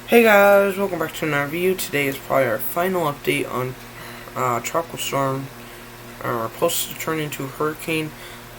Hey guys, welcome back to another review. Today is probably our final update on Tropical Storm, supposed to turn into a Hurricane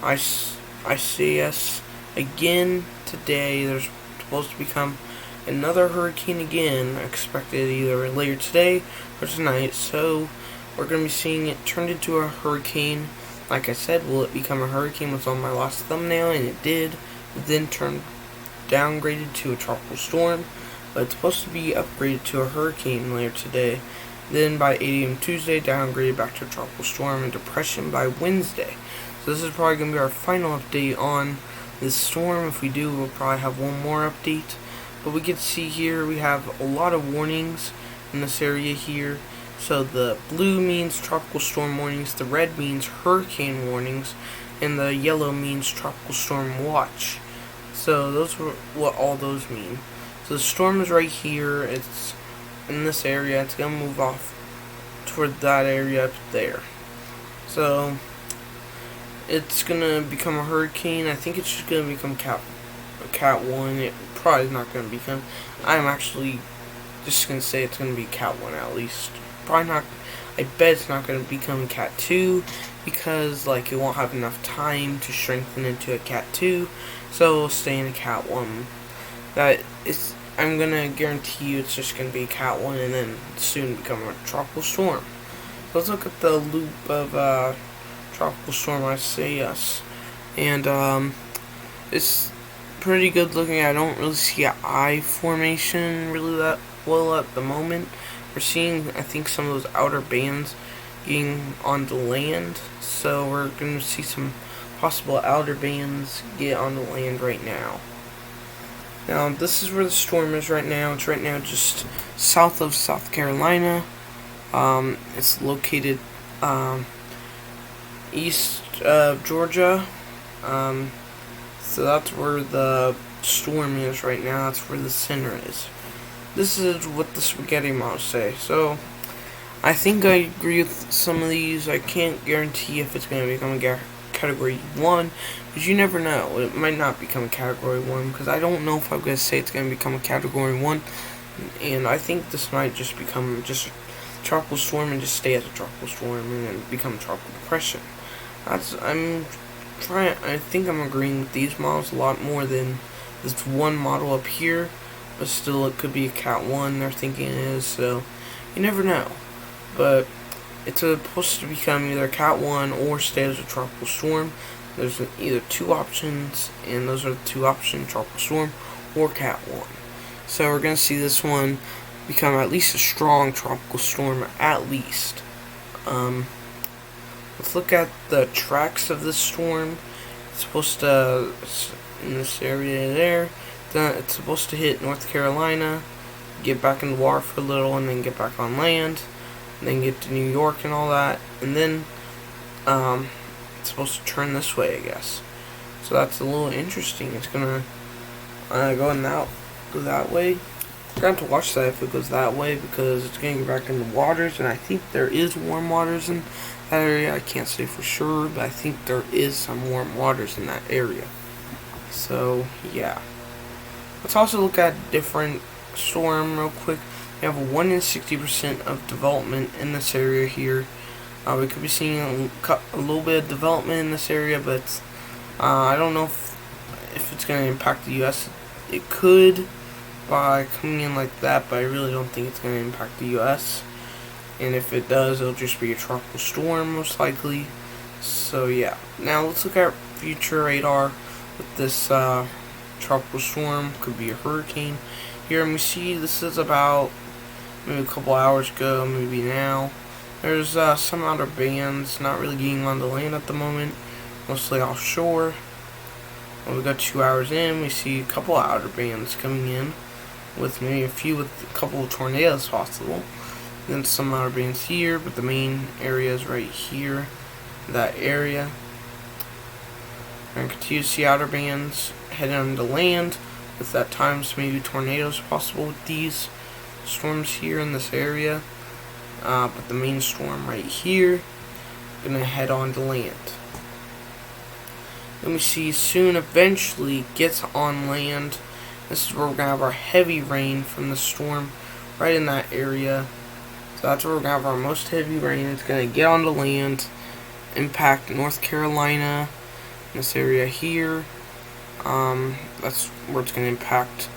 Isaias again today. There's supposed to become another hurricane again, expected either later today or tonight. So we're going to be seeing it turned into a hurricane. Like I said, will it become a hurricane was on my last thumbnail, and it did. It then turned downgraded to a tropical storm, but it's supposed to be upgraded to a hurricane later today. Then by 8 a.m. Tuesday, downgraded back to a tropical storm and depression by Wednesday. So this is probably going to be our final update on this storm. If we do, we'll probably have one more update. But we can see here we have a lot of warnings in this area here. So the blue means tropical storm warnings, the red means hurricane warnings, and the yellow means tropical storm watch. So those are what all those mean. So the storm is right here. It's in this area. It's going to move off toward that area up there. So it's going to become a hurricane. I think it's just going to become Cat 1. It probably is not going to become. I'm actually just going to say it's going to be Cat 1 at least. Probably not. I bet it's not going to become Cat 2 because it won't have enough time to strengthen into a Cat 2. So it'll stay in a Cat 1. I'm gonna guarantee you it's just gonna be Cat 1 and then soon become a tropical storm. Let's look at the loop of Tropical Storm Isaias, and it's pretty good looking. I don't really see an eye formation really that well at the moment. We're seeing, I think, some of those outer bands getting onto land, so we're gonna see some possible outer bands get onto land right now. Now, this is where the storm is right now. It's right now just south of South Carolina. It's located east of Georgia. So that's where the storm is right now. That's where the center is. This is what the spaghetti models say. So, I think I agree with some of these. I can't guarantee if it's going to become a Category 1, because you never know. It might not become a Category 1, because I don't know if I'm going to say it's going to become a Category 1, and I think this might just become just a tropical storm and just stay as a tropical storm and then become a tropical depression. I think I'm agreeing with these models a lot more than this one model up here, but still it could be a Cat 1 they're thinking it is, so you never know. But it's supposed to become either Cat 1 or stay as a tropical storm. There's either two options, and those are the two options: tropical storm or Cat 1. So we're going to see this one become at least a strong tropical storm, at least. Let's look at the tracks of this storm. It's supposed to, in this area there, it's supposed to hit North Carolina, get back in the water for a little, and then get back on land. And then get to New York and all that, and then it's supposed to turn this way, I guess. So that's a little interesting. It's gonna go that way. We're gonna have to watch that if it goes that way, because it's gonna get back in the waters, and I think there is warm waters in that area. I can't say for sure, but I think there is some warm waters in that area. So yeah, let's also look at different storm real quick. We have a 1 in 60% of development in this area here. We could be seeing a little bit of development in this area, but I don't know if it's going to impact the U.S. It could by coming in like that, but I really don't think it's going to impact the U.S. And if it does, it'll just be a tropical storm, most likely. So yeah. Now let's look at future radar with this tropical storm. Could be a hurricane. Here, and we see this is about maybe a couple hours ago, maybe now. There's some outer bands not really getting on the land at the moment, mostly offshore. When we got 2 hours in, we see a couple outer bands coming in, with maybe a couple of tornadoes possible. Then some outer bands here, but the main area is right here, that area. And continue to see outer bands heading on the land, with at times maybe tornadoes possible with these storms here in this area, but the main storm right here gonna head on to land. Then we see soon eventually gets on land This is where we're going to have our heavy rain from the storm, right in that area. So that's where we're going to have our most heavy rain. It's going to get onto land, impact North Carolina, this area here. That's where it's going to impact.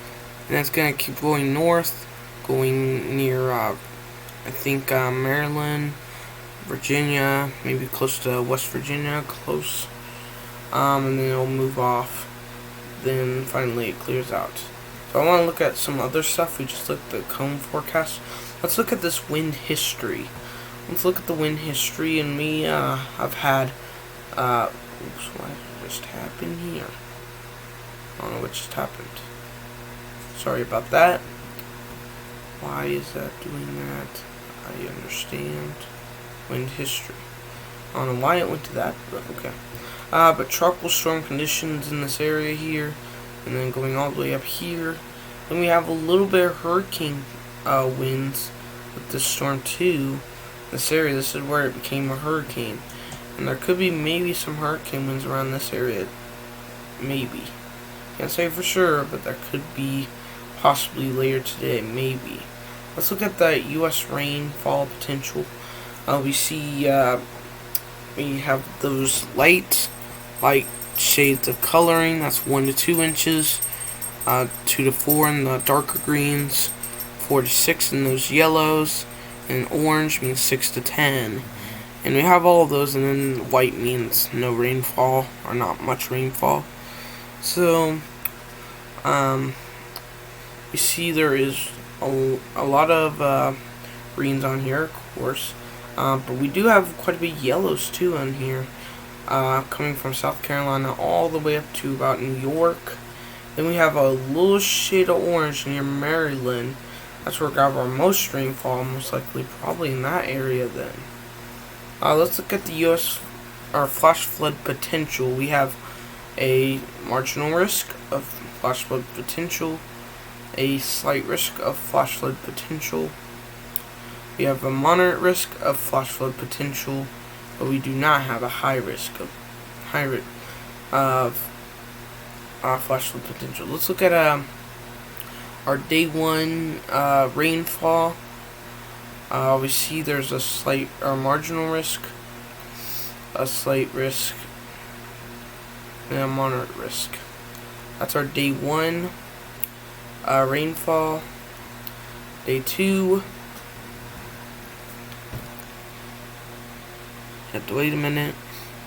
And it's going to keep going north, going near, I think, Maryland, Virginia, maybe close to West Virginia, close. And then it'll move off. Then finally it clears out. So I want to look at some other stuff. We just looked at the cone forecast. Let's look at this wind history. Let's look at the wind history, and I've had, oops, what just happened here? I don't know what just happened. Sorry about that. Why is that doing that? I understand. Wind history. I don't know why it went to that, but okay. But tropical storm conditions in this area here, and then going all the way up here. Then we have a little bit of hurricane winds with this storm too. This area, this is where it became a hurricane. And there could be maybe some hurricane winds around this area. Maybe. Can't say for sure, but there could be possibly later today, maybe. Let's look at the U.S. rainfall potential. We see we have those light shades of coloring. That's 1 to 2 inches, 2 to 4 in the darker greens, 4 to 6 in those yellows, and orange means 6 to 10. And we have all of those, and then white means no rainfall or not much rainfall. So you see there is a lot of greens on here, of course, but we do have quite a bit of yellows too on here, coming from South Carolina all the way up to about New York. Then we have a little shade of orange near Maryland. That's where we got our most rainfall, most likely probably in that area then. Let's look at the U.S. or flash flood potential. We have a marginal risk of flash flood potential, a slight risk of flash flood potential. We have a moderate risk of flash flood potential, but we do not have a high risk of flash flood potential. Let's look at our day 1 rainfall. We see there's a slight or marginal risk, a slight risk, and a moderate risk. That's our day 1 rainfall. Day 2, you have to wait a minute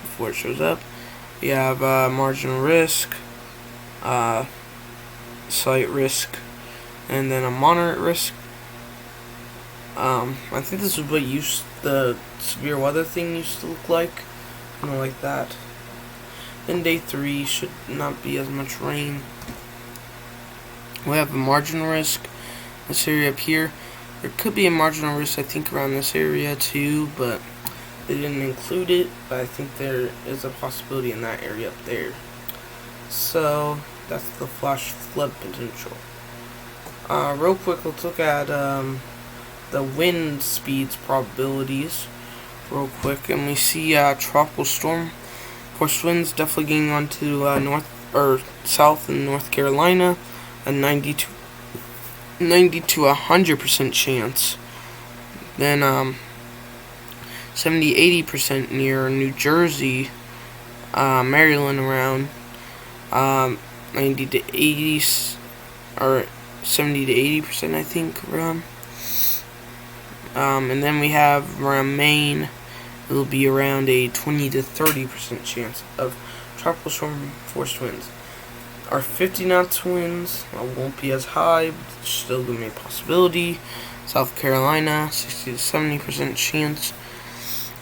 before it shows up. We have marginal risk, slight risk, and then a moderate risk. I think this is what the severe weather thing used to look like, kind of like that. Then day 3 should not be as much rain. We have a marginal risk, this area up here. There could be a marginal risk, I think, around this area too, but they didn't include it. But I think there is a possibility in that area up there. So that's the flash flood potential. Real quick, let's look at the wind speeds probabilities real quick, and we see tropical storm force winds definitely getting onto north or south in North Carolina, a 90 to 100% chance. Then 70-80% near New Jersey, Maryland around 90 to 80 or 70 to 80%, I think, around. And then we have around Maine, it'll be around a 20 to 30% chance of tropical storm force winds. Our 50 knots winds won't be as high, but it's still going to be a possibility. South Carolina, 60 to 70% chance.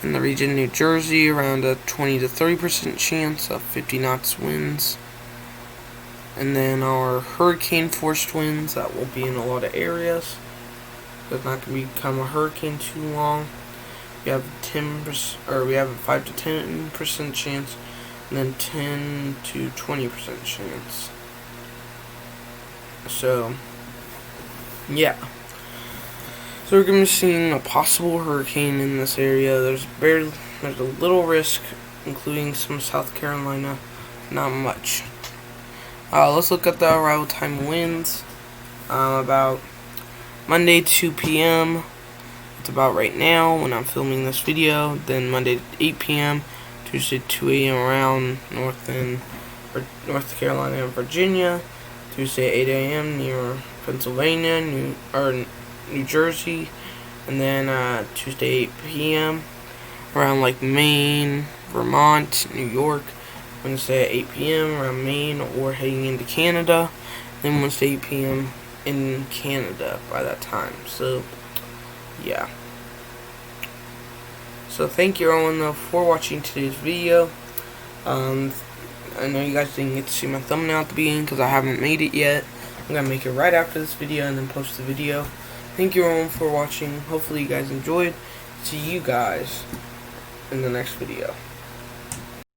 In the region New Jersey, around a 20 to 30% chance of 50 knots winds. And then our hurricane force winds, that will be in a lot of areas. It's not going to become a hurricane too long. We have 10%, or we have a 5 to 10% chance, and then 10 to 20% chance. So, yeah. So we're going to be seeing a possible hurricane in this area. There's a little risk, including some South Carolina, not much. Let's look at the arrival time winds. About Monday 2 p.m. It's about right now when I'm filming this video. Then Monday 8 p.m. Tuesday 2 a.m. around North Carolina and Virginia. Tuesday 8 a.m. near Pennsylvania, New Jersey. And then Tuesday 8 p.m. around like Maine, Vermont, New York. Wednesday at 8 p.m. around Maine or heading into Canada. Then Wednesday 8 p.m. in Canada by that time. So, yeah. So thank you everyone for watching today's video. I know you guys didn't get to see my thumbnail at the beginning because I haven't made it yet. I'm going to make it right after this video and then post the video. Thank you everyone for watching. Hopefully you guys enjoyed. See you guys in the next video.